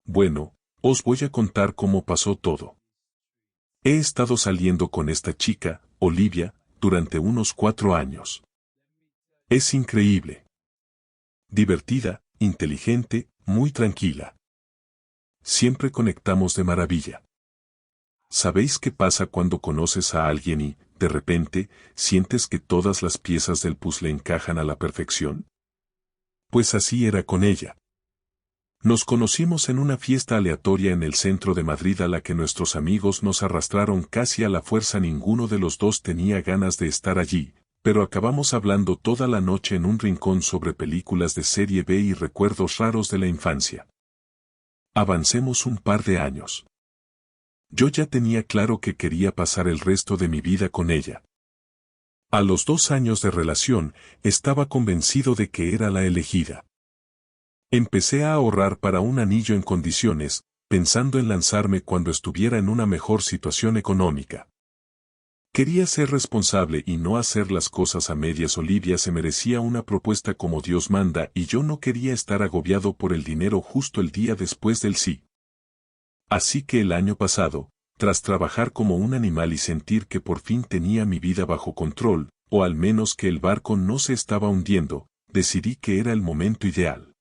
Bueno, os voy a contar cómo pasó todo. He estado saliendo con esta chica, Olivia, durante unos 4 años. Es increíble. Divertida, inteligente, muy tranquila. Siempre conectamos de maravilla. ¿Sabéis qué pasa cuando conoces a alguien y, de repente, sientes que todas las piezas del puzzle encajan a la perfección? Pues así era con ella. Nos conocimos en una fiesta aleatoria en el centro de Madrid a la que nuestros amigos nos arrastraron casi a la fuerza. Ninguno de los dos tenía ganas de estar allí, pero acabamos hablando toda la noche en un rincón sobre películas de serie B y recuerdos raros de la infancia. Avancemos un par de años. Yo ya tenía claro que quería pasar el resto de mi vida con ella. A los 2 años de relación, estaba convencido de que era la elegida. Empecé a ahorrar para un anillo en condiciones, pensando en lanzarme cuando estuviera en una mejor situación económica. Quería ser responsable y no hacer las cosas a medias. Olivia se merecía una propuesta como Dios manda y yo no quería estar agobiado por el dinero justo el día después del sí. Así que el año pasado, tras trabajar como un animal y sentir que por fin tenía mi vida bajo control, o al menos que el barco no se estaba hundiendo, decidí que era el momento ideal.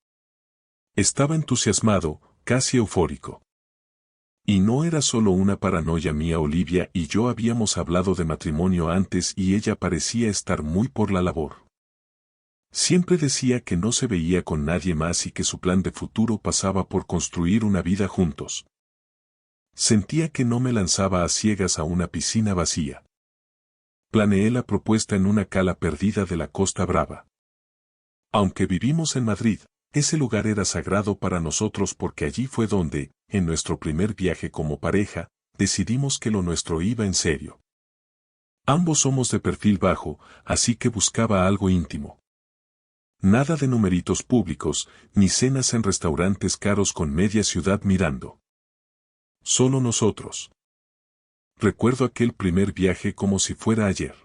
Estaba entusiasmado, casi eufórico. Y no era solo una paranoia mía. Olivia y yo habíamos hablado de matrimonio antes y ella parecía estar muy por la labor. Siempre decía que no se veía con nadie más y que su plan de futuro pasaba por construir una vida juntos. Sentía que no me lanzaba a ciegas a una piscina vacía. Planeé la propuesta en una cala perdida de la Costa Brava. Aunque vivimos en Madrid, ese lugar era sagrado para nosotros porque allí fue donde, en nuestro primer viaje como pareja, decidimos que lo nuestro iba en serio. Ambos somos de perfil bajo, así que buscaba algo íntimo. Nada de numeritos públicos, ni cenas en restaurantes caros con media ciudad mirando. Solo nosotros. Recuerdo aquel primer viaje como si fuera ayer.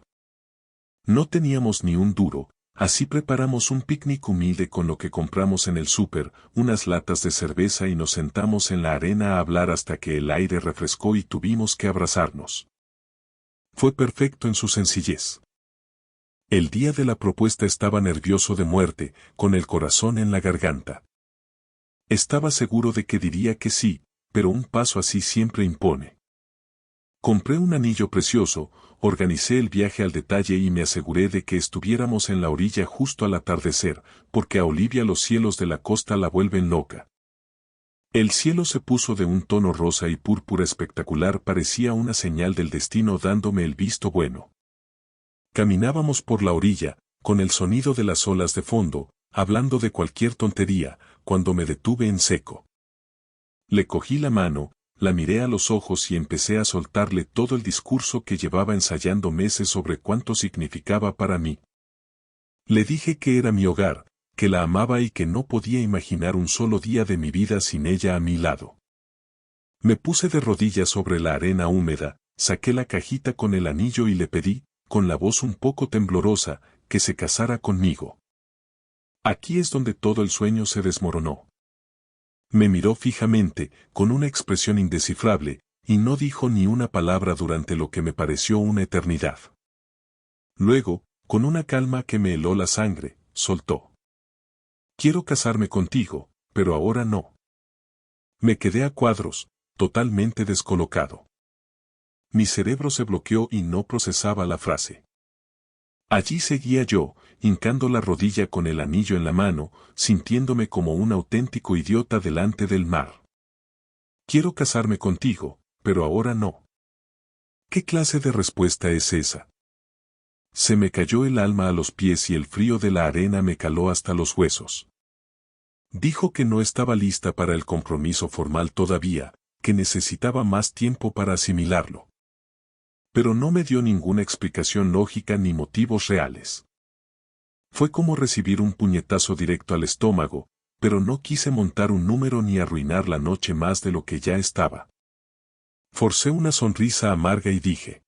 No teníamos ni un duro. Así preparamos un picnic humilde con lo que compramos en el súper, unas latas de cerveza y nos sentamos en la arena a hablar hasta que el aire refrescó y tuvimos que abrazarnos. Fue perfecto en su sencillez. El día de la propuesta estaba nervioso de muerte, con el corazón en la garganta. Estaba seguro de que diría que sí, pero un paso así siempre impone. Compré un anillo precioso, organicé el viaje al detalle y me aseguré de que estuviéramos en la orilla justo al atardecer, porque a Olivia los cielos de la costa la vuelven loca. El cielo se puso de un tono rosa y púrpura espectacular, parecía una señal del destino dándome el visto bueno. Caminábamos por la orilla, con el sonido de las olas de fondo, hablando de cualquier tontería, cuando me detuve en seco. Le cogí la mano, la miré a los ojos y empecé a soltarle todo el discurso que llevaba ensayando meses sobre cuánto significaba para mí. Le dije que era mi hogar, que la amaba y que no podía imaginar un solo día de mi vida sin ella a mi lado. Me puse de rodillas sobre la arena húmeda, saqué la cajita con el anillo y le pedí, con la voz un poco temblorosa, que se casara conmigo. Aquí es donde todo el sueño se desmoronó. Me miró fijamente, con una expresión indescifrable, y no dijo ni una palabra durante lo que me pareció una eternidad. Luego, con una calma que me heló la sangre, soltó. Quiero casarme contigo, pero ahora no. Me quedé a cuadros, totalmente descolocado. Mi cerebro se bloqueó y no procesaba la frase. Allí seguía yo, hincando la rodilla con el anillo en la mano, sintiéndome como un auténtico idiota delante del mar. Quiero casarme contigo, pero ahora no. ¿Qué clase de respuesta es esa? Se me cayó el alma a los pies y el frío de la arena me caló hasta los huesos. Dijo que no estaba lista para el compromiso formal todavía, que necesitaba más tiempo para asimilarlo. Pero no me dio ninguna explicación lógica ni motivos reales. Fue como recibir un puñetazo directo al estómago, pero no quise montar un número ni arruinar la noche más de lo que ya estaba. Forcé una sonrisa amarga y dije: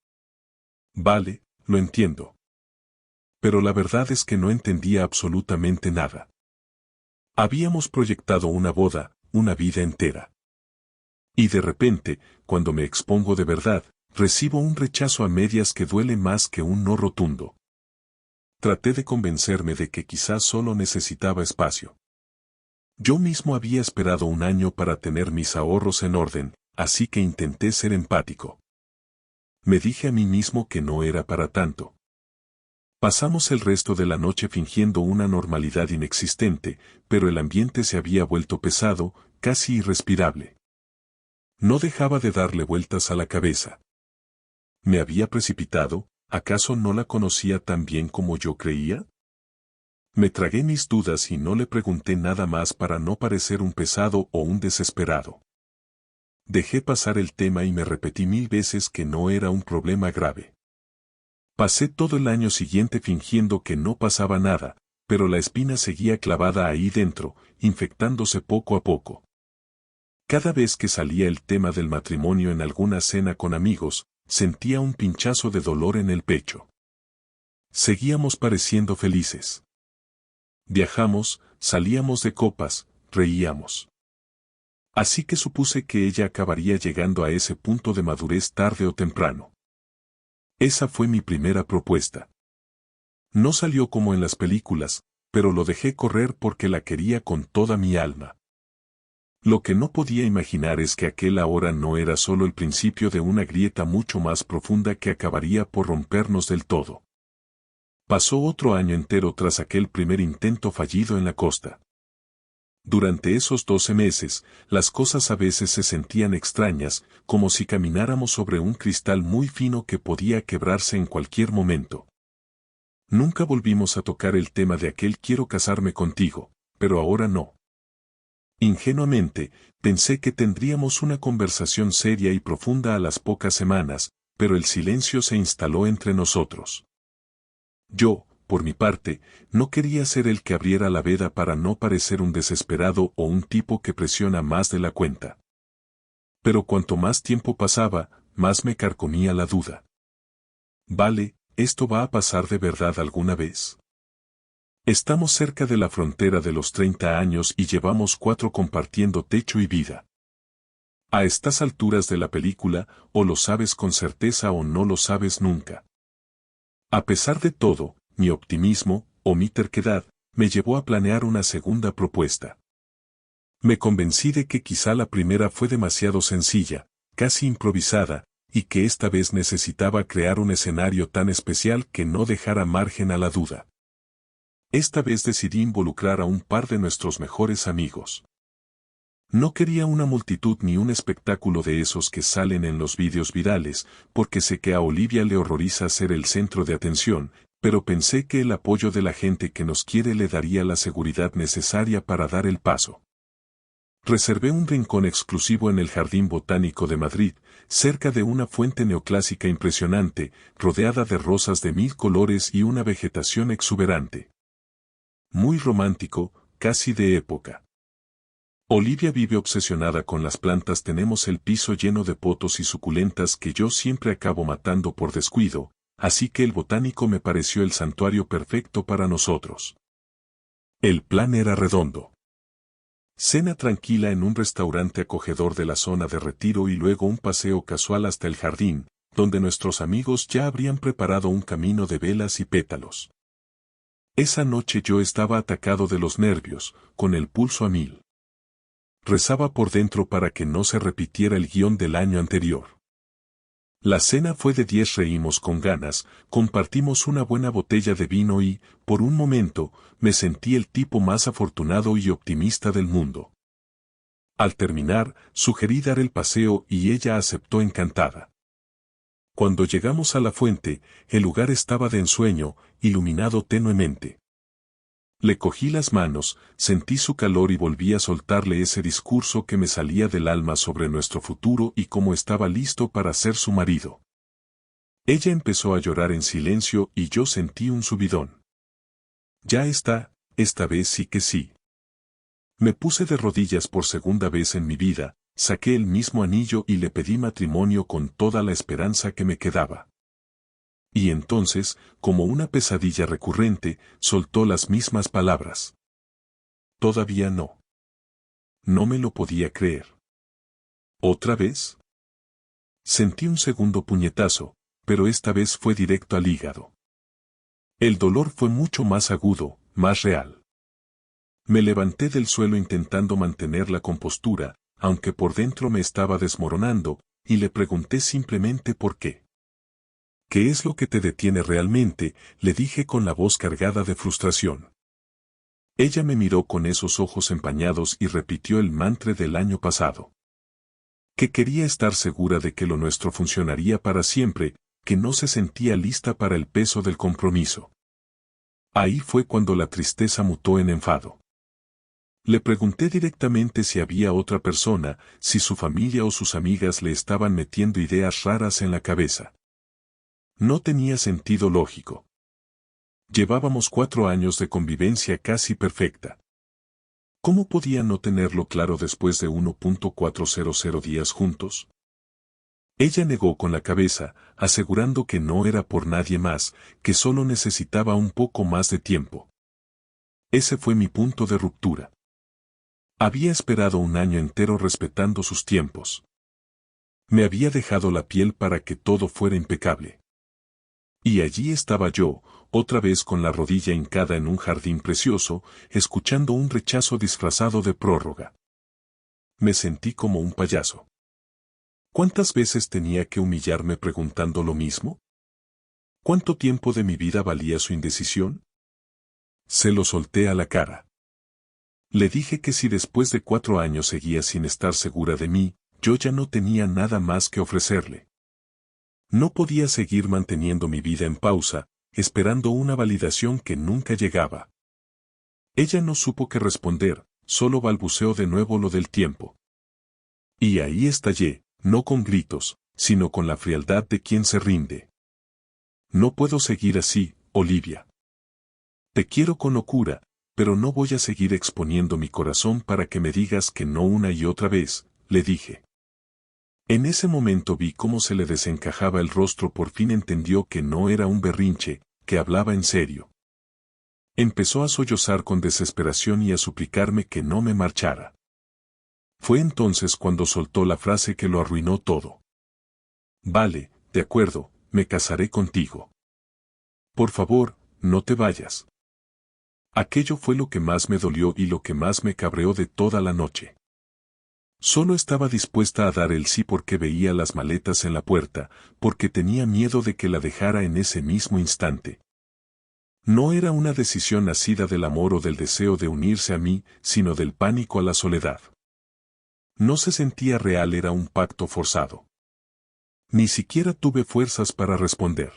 Vale, lo entiendo. Pero la verdad es que no entendía absolutamente nada. Habíamos proyectado una boda, una vida entera. Y de repente, cuando me expongo de verdad, recibo un rechazo a medias que duele más que un no rotundo. Traté de convencerme de que quizás solo necesitaba espacio. Yo mismo había esperado un año para tener mis ahorros en orden, así que intenté ser empático. Me dije a mí mismo que no era para tanto. Pasamos el resto de la noche fingiendo una normalidad inexistente, pero el ambiente se había vuelto pesado, casi irrespirable. No dejaba de darle vueltas a la cabeza. ¿Me había precipitado? ¿Acaso no la conocía tan bien como yo creía? Me tragué mis dudas y no le pregunté nada más para no parecer un pesado o un desesperado. Dejé pasar el tema y me repetí 1000 veces que no era un problema grave. Pasé todo el año siguiente fingiendo que no pasaba nada, pero la espina seguía clavada ahí dentro, infectándose poco a poco. Cada vez que salía el tema del matrimonio en alguna cena con amigos, sentía un pinchazo de dolor en el pecho. Seguíamos pareciendo felices. Viajamos, salíamos de copas, reíamos. Así que supuse que ella acabaría llegando a ese punto de madurez tarde o temprano. Esa fue mi primera propuesta. No salió como en las películas, pero lo dejé correr porque la quería con toda mi alma. Lo que no podía imaginar es que aquel ahora no era solo el principio de una grieta mucho más profunda que acabaría por rompernos del todo. Pasó otro año entero tras aquel primer intento fallido en la costa. Durante esos 12 meses, las cosas a veces se sentían extrañas, como si camináramos sobre un cristal muy fino que podía quebrarse en cualquier momento. Nunca volvimos a tocar el tema de aquel quiero casarme contigo, pero ahora no. Ingenuamente, pensé que tendríamos una conversación seria y profunda a las pocas semanas, pero el silencio se instaló entre nosotros. Yo, por mi parte, no quería ser el que abriera la veda para no parecer un desesperado o un tipo que presiona más de la cuenta. Pero cuanto más tiempo pasaba, más me carcomía la duda. Vale, ¿esto va a pasar de verdad alguna vez? Estamos cerca de la frontera de los 30 años y llevamos 4 compartiendo techo y vida. A estas alturas de la película, o lo sabes con certeza o no lo sabes nunca. A pesar de todo, mi optimismo, o mi terquedad, me llevó a planear una segunda propuesta. Me convencí de que quizá la primera fue demasiado sencilla, casi improvisada, y que esta vez necesitaba crear un escenario tan especial que no dejara margen a la duda. Esta vez decidí involucrar a un par de nuestros mejores amigos. No quería una multitud ni un espectáculo de esos que salen en los vídeos virales, porque sé que a Olivia le horroriza ser el centro de atención, pero pensé que el apoyo de la gente que nos quiere le daría la seguridad necesaria para dar el paso. Reservé un rincón exclusivo en el Jardín Botánico de Madrid, cerca de una fuente neoclásica impresionante, rodeada de rosas de 1000 colores y una vegetación exuberante. Muy romántico, casi de época. Olivia vive obsesionada con las plantas. Tenemos el piso lleno de potos y suculentas que yo siempre acabo matando por descuido, así que el botánico me pareció el santuario perfecto para nosotros. El plan era redondo. Cena tranquila en un restaurante acogedor de la zona de retiro y luego un paseo casual hasta el jardín, donde nuestros amigos ya habrían preparado un camino de velas y pétalos. Esa noche yo estaba atacado de los nervios, con el pulso a 1000. Rezaba por dentro para que no se repitiera el guión del año anterior. La cena fue de 10, reímos con ganas, compartimos una buena botella de vino y, por un momento, me sentí el tipo más afortunado y optimista del mundo. Al terminar, sugerí dar el paseo y ella aceptó encantada. Cuando llegamos a la fuente, el lugar estaba de ensueño, iluminado tenuemente. Le cogí las manos, sentí su calor y volví a soltarle ese discurso que me salía del alma sobre nuestro futuro y cómo estaba listo para ser su marido. Ella empezó a llorar en silencio y yo sentí un subidón. Ya está, esta vez sí que sí. Me puse de rodillas por segunda vez en mi vida, saqué el mismo anillo y le pedí matrimonio con toda la esperanza que me quedaba. Y entonces, como una pesadilla recurrente, soltó las mismas palabras. Todavía no. No me lo podía creer. ¿Otra vez? Sentí un segundo puñetazo, pero esta vez fue directo al hígado. El dolor fue mucho más agudo, más real. Me levanté del suelo intentando mantener la compostura, aunque por dentro me estaba desmoronando, y le pregunté simplemente por qué. ¿Qué es lo que te detiene realmente?, le dije con la voz cargada de frustración. Ella me miró con esos ojos empañados y repitió el mantra del año pasado. Que quería estar segura de que lo nuestro funcionaría para siempre, que no se sentía lista para el peso del compromiso. Ahí fue cuando la tristeza mutó en enfado. Le pregunté directamente si había otra persona, si su familia o sus amigas le estaban metiendo ideas raras en la cabeza. No tenía sentido lógico. Llevábamos 4 años de convivencia casi perfecta. ¿Cómo podía no tenerlo claro después de 1.400 días juntos? Ella negó con la cabeza, asegurando que no era por nadie más, que solo necesitaba un poco más de tiempo. Ese fue mi punto de ruptura. Había esperado un año entero respetando sus tiempos. Me había dejado la piel para que todo fuera impecable. Y allí estaba yo, otra vez con la rodilla hincada en un jardín precioso, escuchando un rechazo disfrazado de prórroga. Me sentí como un payaso. ¿Cuántas veces tenía que humillarme preguntando lo mismo? ¿Cuánto tiempo de mi vida valía su indecisión? Se lo solté a la cara. Le dije que si después de 4 años seguía sin estar segura de mí, yo ya no tenía nada más que ofrecerle. No podía seguir manteniendo mi vida en pausa, esperando una validación que nunca llegaba. Ella no supo qué responder, solo balbuceó de nuevo lo del tiempo. Y ahí estallé, no con gritos, sino con la frialdad de quien se rinde. No puedo seguir así, Olivia. Te quiero con locura, pero no voy a seguir exponiendo mi corazón para que me digas que no una y otra vez, le dije. En ese momento vi cómo se le desencajaba el rostro, por fin entendió que no era un berrinche, que hablaba en serio. Empezó a sollozar con desesperación y a suplicarme que no me marchara. Fue entonces cuando soltó la frase que lo arruinó todo. Vale, de acuerdo, me casaré contigo. Por favor, no te vayas. Aquello fue lo que más me dolió y lo que más me cabreó de toda la noche. Solo estaba dispuesta a dar el sí porque veía las maletas en la puerta, porque tenía miedo de que la dejara en ese mismo instante. No era una decisión nacida del amor o del deseo de unirse a mí, sino del pánico a la soledad. No se sentía real, era un pacto forzado. Ni siquiera tuve fuerzas para responder.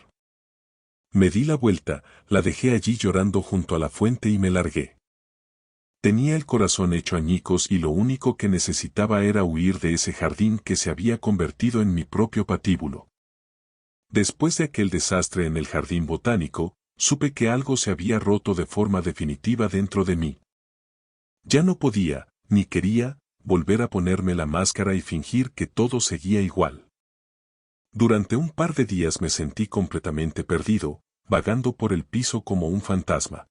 Me di la vuelta, la dejé allí llorando junto a la fuente y me largué. Tenía el corazón hecho añicos y lo único que necesitaba era huir de ese jardín que se había convertido en mi propio patíbulo. Después de aquel desastre en el jardín botánico, supe que algo se había roto de forma definitiva dentro de mí. Ya no podía, ni quería, volver a ponerme la máscara y fingir que todo seguía igual. Durante un par de días me sentí completamente perdido, vagando por el piso como un fantasma.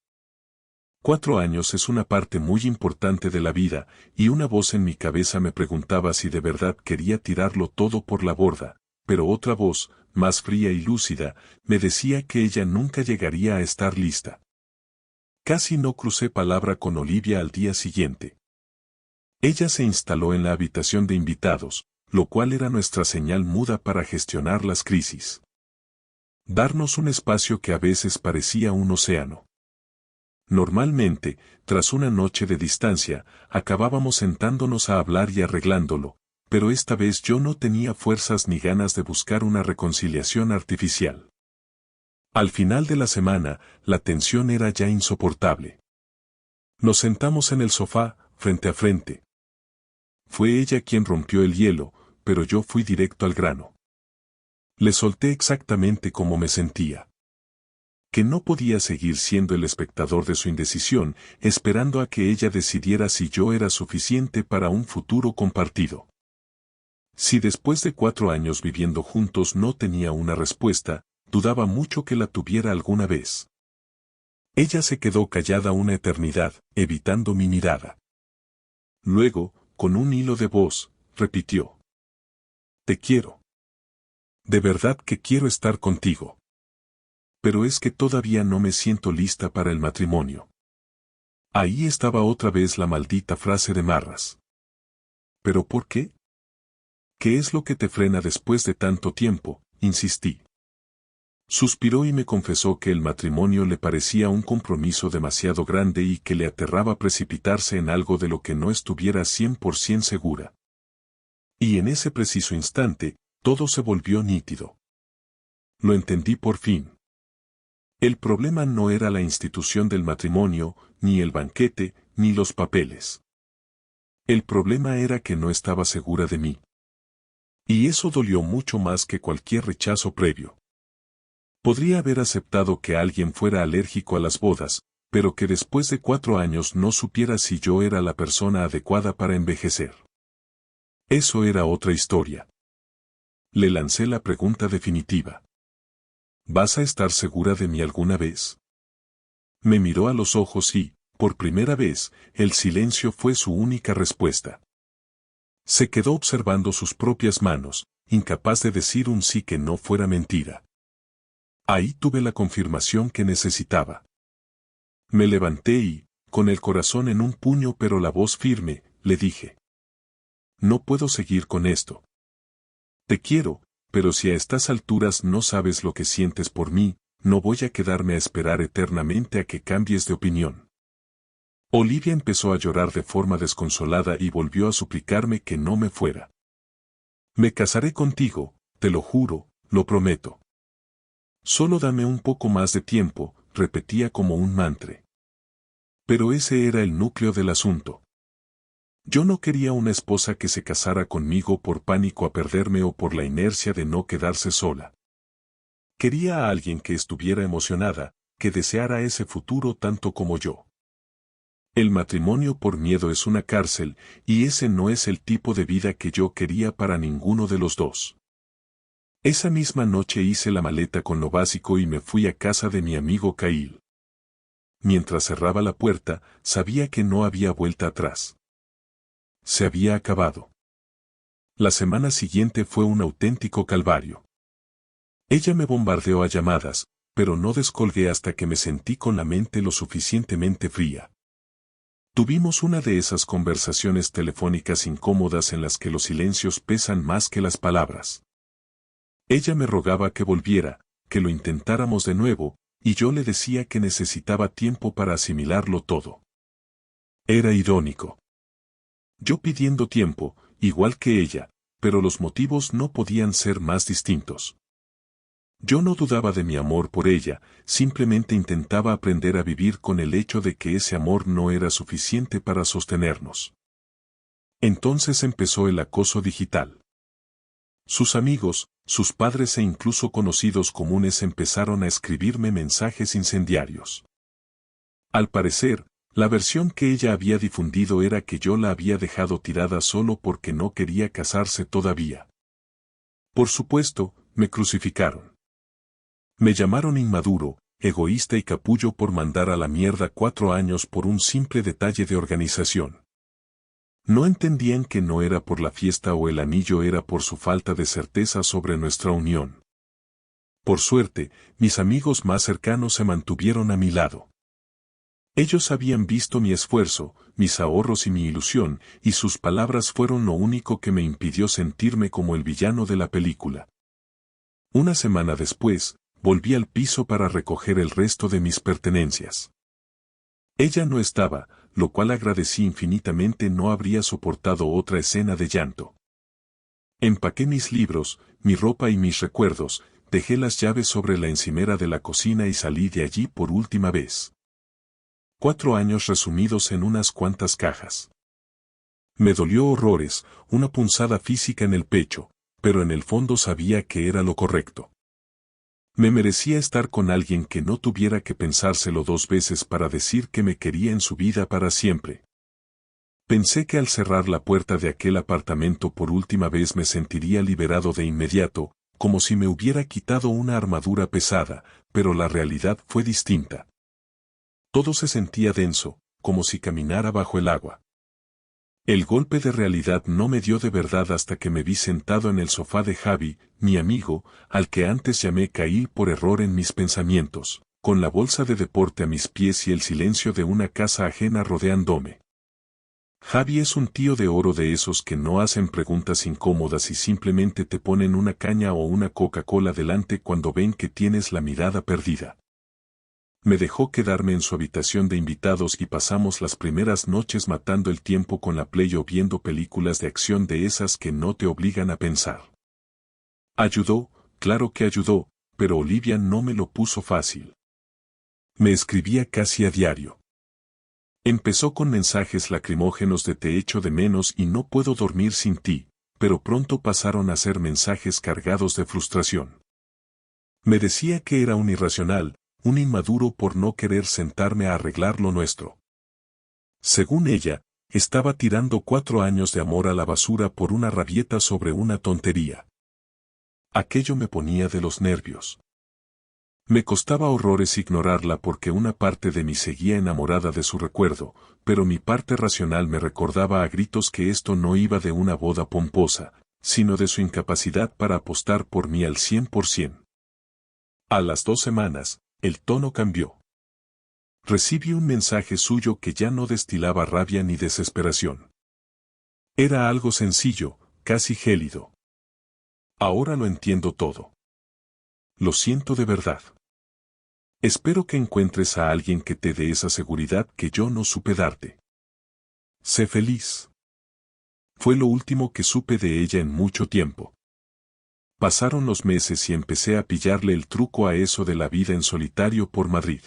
4 años es una parte muy importante de la vida, y una voz en mi cabeza me preguntaba si de verdad quería tirarlo todo por la borda, pero otra voz, más fría y lúcida, me decía que ella nunca llegaría a estar lista. Casi no crucé palabra con Olivia al día siguiente. Ella se instaló en la habitación de invitados, lo cual era nuestra señal muda para gestionar las crisis. Darnos un espacio que a veces parecía un océano. Normalmente, tras una noche de distancia, acabábamos sentándonos a hablar y arreglándolo, pero esta vez yo no tenía fuerzas ni ganas de buscar una reconciliación artificial. Al final de la semana, la tensión era ya insoportable. Nos sentamos en el sofá, frente a frente. Fue ella quien rompió el hielo, pero yo fui directo al grano. Le solté exactamente cómo me sentía. Que no podía seguir siendo el espectador de su indecisión, esperando a que ella decidiera si yo era suficiente para un futuro compartido. Si después de 4 años viviendo juntos no tenía una respuesta, dudaba mucho que la tuviera alguna vez. Ella se quedó callada una eternidad, evitando mi mirada. Luego, con un hilo de voz, repitió: Te quiero. De verdad que quiero estar contigo. Pero es que todavía no me siento lista para el matrimonio. Ahí estaba otra vez la maldita frase de Marras. ¿Pero por qué? ¿Qué es lo que te frena después de tanto tiempo? Insistí. Suspiró y me confesó que el matrimonio le parecía un compromiso demasiado grande y que le aterraba precipitarse en algo de lo que no estuviera 100% segura. Y en ese preciso instante, todo se volvió nítido. Lo entendí por fin. El problema no era la institución del matrimonio, ni el banquete, ni los papeles. El problema era que no estaba segura de mí. Y eso dolió mucho más que cualquier rechazo previo. Podría haber aceptado que alguien fuera alérgico a las bodas, pero que después de 4 años no supiera si yo era la persona adecuada para envejecer. Eso era otra historia. Le lancé la pregunta definitiva. ¿Vas a estar segura de mí alguna vez? Me miró a los ojos y, por primera vez, el silencio fue su única respuesta. Se quedó observando sus propias manos, incapaz de decir un sí que no fuera mentira. Ahí tuve la confirmación que necesitaba. Me levanté y, con el corazón en un puño pero la voz firme, le dije. No puedo seguir con esto. Te quiero, pero si a estas alturas no sabes lo que sientes por mí, no voy a quedarme a esperar eternamente a que cambies de opinión. Olivia empezó a llorar de forma desconsolada y volvió a suplicarme que no me fuera. Me casaré contigo, te lo juro, lo prometo. Solo dame un poco más de tiempo, repetía como un mantra. Pero ese era el núcleo del asunto. Yo no quería una esposa que se casara conmigo por pánico a perderme o por la inercia de no quedarse sola. Quería a alguien que estuviera emocionada, que deseara ese futuro tanto como yo. El matrimonio por miedo es una cárcel, y ese no es el tipo de vida que yo quería para ninguno de los dos. Esa misma noche hice la maleta con lo básico y me fui a casa de mi amigo Kyle. Mientras cerraba la puerta, sabía que no había vuelta atrás. Se había acabado. La semana siguiente fue un auténtico calvario. Ella me bombardeó a llamadas, pero no descolgué hasta que me sentí con la mente lo suficientemente fría. Tuvimos una de esas conversaciones telefónicas incómodas en las que los silencios pesan más que las palabras. Ella me rogaba que volviera, que lo intentáramos de nuevo, y yo le decía que necesitaba tiempo para asimilarlo todo. Era irónico. Yo pidiendo tiempo, igual que ella, pero los motivos no podían ser más distintos. Yo no dudaba de mi amor por ella, simplemente intentaba aprender a vivir con el hecho de que ese amor no era suficiente para sostenernos. Entonces empezó el acoso digital. Sus amigos, sus padres e incluso conocidos comunes empezaron a escribirme mensajes incendiarios. Al parecer, la versión que ella había difundido era que yo la había dejado tirada solo porque no quería casarse todavía. Por supuesto, me crucificaron. Me llamaron inmaduro, egoísta y capullo por mandar a la mierda 4 años por un simple detalle de organización. No entendían que no era por la fiesta o el anillo, era por su falta de certeza sobre nuestra unión. Por suerte, mis amigos más cercanos se mantuvieron a mi lado. Ellos habían visto mi esfuerzo, mis ahorros y mi ilusión, y sus palabras fueron lo único que me impidió sentirme como el villano de la película. Una semana después, volví al piso para recoger el resto de mis pertenencias. Ella no estaba, lo cual agradecí infinitamente. No habría soportado otra escena de llanto. Empaqué mis libros, mi ropa y mis recuerdos, dejé las llaves sobre la encimera de la cocina y salí de allí por última vez. 4 años resumidos en unas cuantas cajas. Me dolió horrores, una punzada física en el pecho, pero en el fondo sabía que era lo correcto. Me merecía estar con alguien que no tuviera que pensárselo 2 veces para decir que me quería en su vida para siempre. Pensé que al cerrar la puerta de aquel apartamento por última vez me sentiría liberado de inmediato, como si me hubiera quitado una armadura pesada, pero la realidad fue distinta. Todo se sentía denso, como si caminara bajo el agua. El golpe de realidad no me dio de verdad hasta que me vi sentado en el sofá de Javi, mi amigo, al que antes llamé caí por error en mis pensamientos, con la bolsa de deporte a mis pies y el silencio de una casa ajena rodeándome. Javi es un tío de oro de esos que no hacen preguntas incómodas y simplemente te ponen una caña o una Coca-Cola delante cuando ven que tienes la mirada perdida. Me dejó quedarme en su habitación de invitados y pasamos las primeras noches matando el tiempo con la Play o viendo películas de acción de esas que no te obligan a pensar. Ayudó, claro que ayudó, pero Olivia no me lo puso fácil. Me escribía casi a diario. Empezó con mensajes lacrimógenos de te echo de menos y no puedo dormir sin ti, pero pronto pasaron a ser mensajes cargados de frustración. Me decía que era un irracional, un inmaduro por no querer sentarme a arreglar lo nuestro. Según ella, estaba tirando 4 años de amor a la basura por una rabieta sobre una tontería. Aquello me ponía de los nervios. Me costaba horrores ignorarla porque una parte de mí seguía enamorada de su recuerdo, pero mi parte racional me recordaba a gritos que esto no iba de una boda pomposa, sino de su incapacidad para apostar por mí al 100%. A las 2 semanas, el tono cambió. Recibí un mensaje suyo que ya no destilaba rabia ni desesperación. Era algo sencillo, casi gélido. Ahora lo entiendo todo. Lo siento de verdad. Espero que encuentres a alguien que te dé esa seguridad que yo no supe darte. Sé feliz. Fue lo último que supe de ella en mucho tiempo. Pasaron los meses y empecé a pillarle el truco a eso de la vida en solitario por Madrid.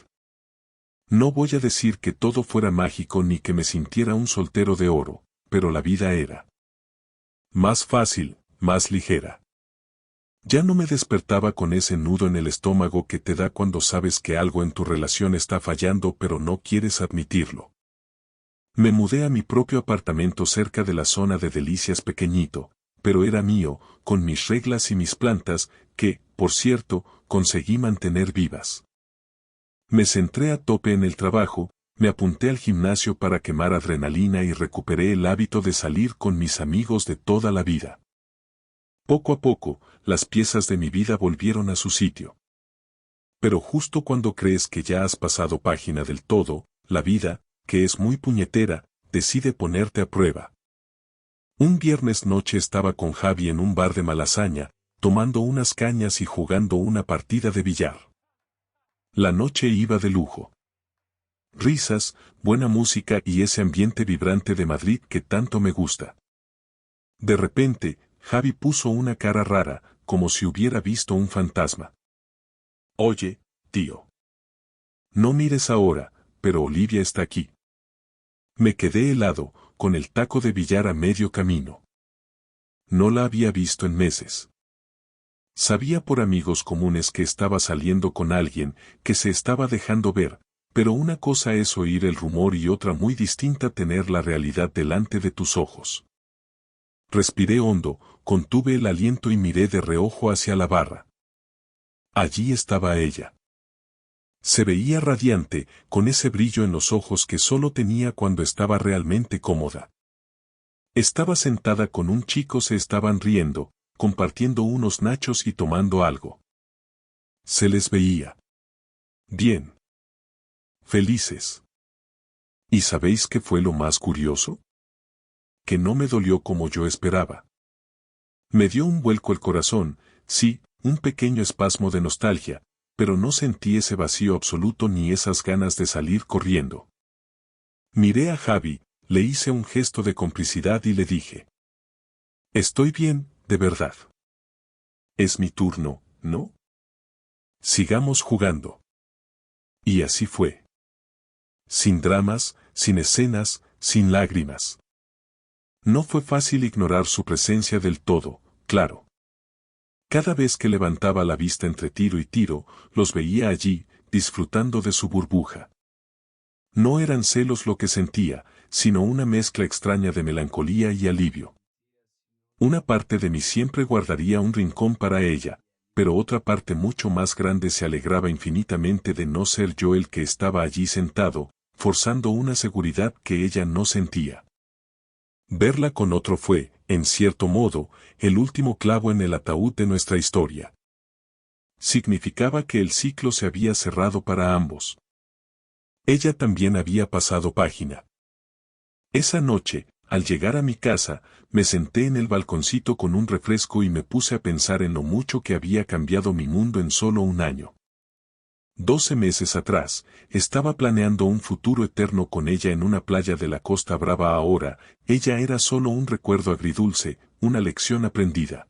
No voy a decir que todo fuera mágico ni que me sintiera un soltero de oro, pero la vida era más fácil, más ligera. Ya no me despertaba con ese nudo en el estómago que te da cuando sabes que algo en tu relación está fallando pero no quieres admitirlo. Me mudé a mi propio apartamento cerca de la zona de Delicias pequeñito, pero era mío, con mis reglas y mis plantas, que, por cierto, conseguí mantener vivas. Me centré a tope en el trabajo, me apunté al gimnasio para quemar adrenalina y recuperé el hábito de salir con mis amigos de toda la vida. Poco a poco, las piezas de mi vida volvieron a su sitio. Pero justo cuando crees que ya has pasado página del todo, la vida, que es muy puñetera, decide ponerte a prueba. Un viernes noche estaba con Javi en un bar de Malasaña, tomando unas cañas y jugando una partida de billar. La noche iba de lujo. Risas, buena música y ese ambiente vibrante de Madrid que tanto me gusta. De repente, Javi puso una cara rara, como si hubiera visto un fantasma. Oye, tío. No mires ahora, pero Olivia está aquí. Me quedé helado, con el taco de billar a medio camino. No la había visto en meses. Sabía por amigos comunes que estaba saliendo con alguien, que se estaba dejando ver, pero una cosa es oír el rumor y otra muy distinta tener la realidad delante de tus ojos. Respiré hondo, contuve el aliento y miré de reojo hacia la barra. Allí estaba ella. Se veía radiante, con ese brillo en los ojos que solo tenía cuando estaba realmente cómoda. Estaba sentada con un chico, se estaban riendo, compartiendo unos nachos y tomando algo. Se les veía bien. Felices. ¿Y sabéis qué fue lo más curioso? Que no me dolió como yo esperaba. Me dio un vuelco el corazón, sí, un pequeño espasmo de nostalgia, pero no sentí ese vacío absoluto ni esas ganas de salir corriendo. Miré a Javi, le hice un gesto de complicidad y le dije: Estoy bien, de verdad. Es mi turno, ¿no? Sigamos jugando. Y así fue. Sin dramas, sin escenas, sin lágrimas. No fue fácil ignorar su presencia del todo, claro. Cada vez que levantaba la vista entre tiro y tiro, los veía allí, disfrutando de su burbuja. No eran celos lo que sentía, sino una mezcla extraña de melancolía y alivio. Una parte de mí siempre guardaría un rincón para ella, pero otra parte mucho más grande se alegraba infinitamente de no ser yo el que estaba allí sentado, forzando una seguridad que ella no sentía. Verla con otro fue, en cierto modo, el último clavo en el ataúd de nuestra historia. Significaba que el ciclo se había cerrado para ambos. Ella también había pasado página. Esa noche, al llegar a mi casa, me senté en el balconcito con un refresco y me puse a pensar en lo mucho que había cambiado mi mundo en solo un año. 12 meses atrás, estaba planeando un futuro eterno con ella en una playa de la Costa Brava. Ahora, ella era solo un recuerdo agridulce, una lección aprendida.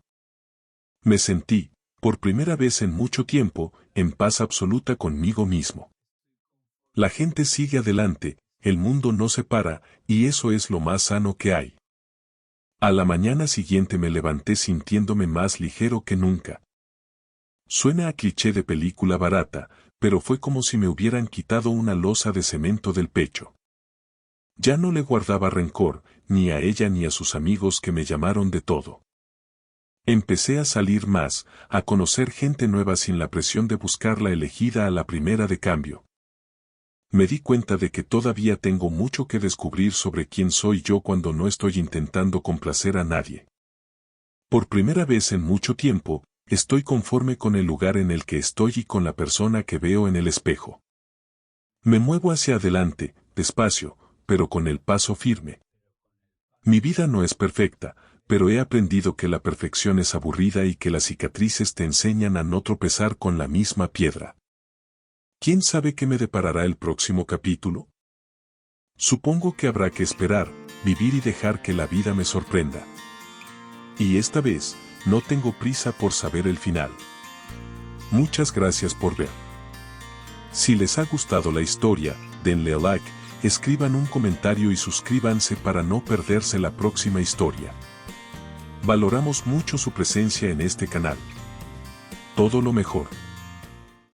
Me sentí, por primera vez en mucho tiempo, en paz absoluta conmigo mismo. La gente sigue adelante, el mundo no se para, y eso es lo más sano que hay. A la mañana siguiente me levanté sintiéndome más ligero que nunca. Suena a cliché de película barata, pero fue como si me hubieran quitado una losa de cemento del pecho. Ya no le guardaba rencor, ni a ella ni a sus amigos que me llamaron de todo. Empecé a salir más, a conocer gente nueva sin la presión de buscar la elegida a la primera de cambio. Me di cuenta de que todavía tengo mucho que descubrir sobre quién soy yo cuando no estoy intentando complacer a nadie. Por primera vez en mucho tiempo, estoy conforme con el lugar en el que estoy y con la persona que veo en el espejo. Me muevo hacia adelante, despacio, pero con el paso firme. Mi vida no es perfecta, pero he aprendido que la perfección es aburrida y que las cicatrices te enseñan a no tropezar con la misma piedra. ¿Quién sabe qué me deparará el próximo capítulo? Supongo que habrá que esperar, vivir y dejar que la vida me sorprenda. Y esta vez, no tengo prisa por saber el final. Muchas gracias por ver. Si les ha gustado la historia, denle a like, escriban un comentario y suscríbanse para no perderse la próxima historia. Valoramos mucho su presencia en este canal. Todo lo mejor.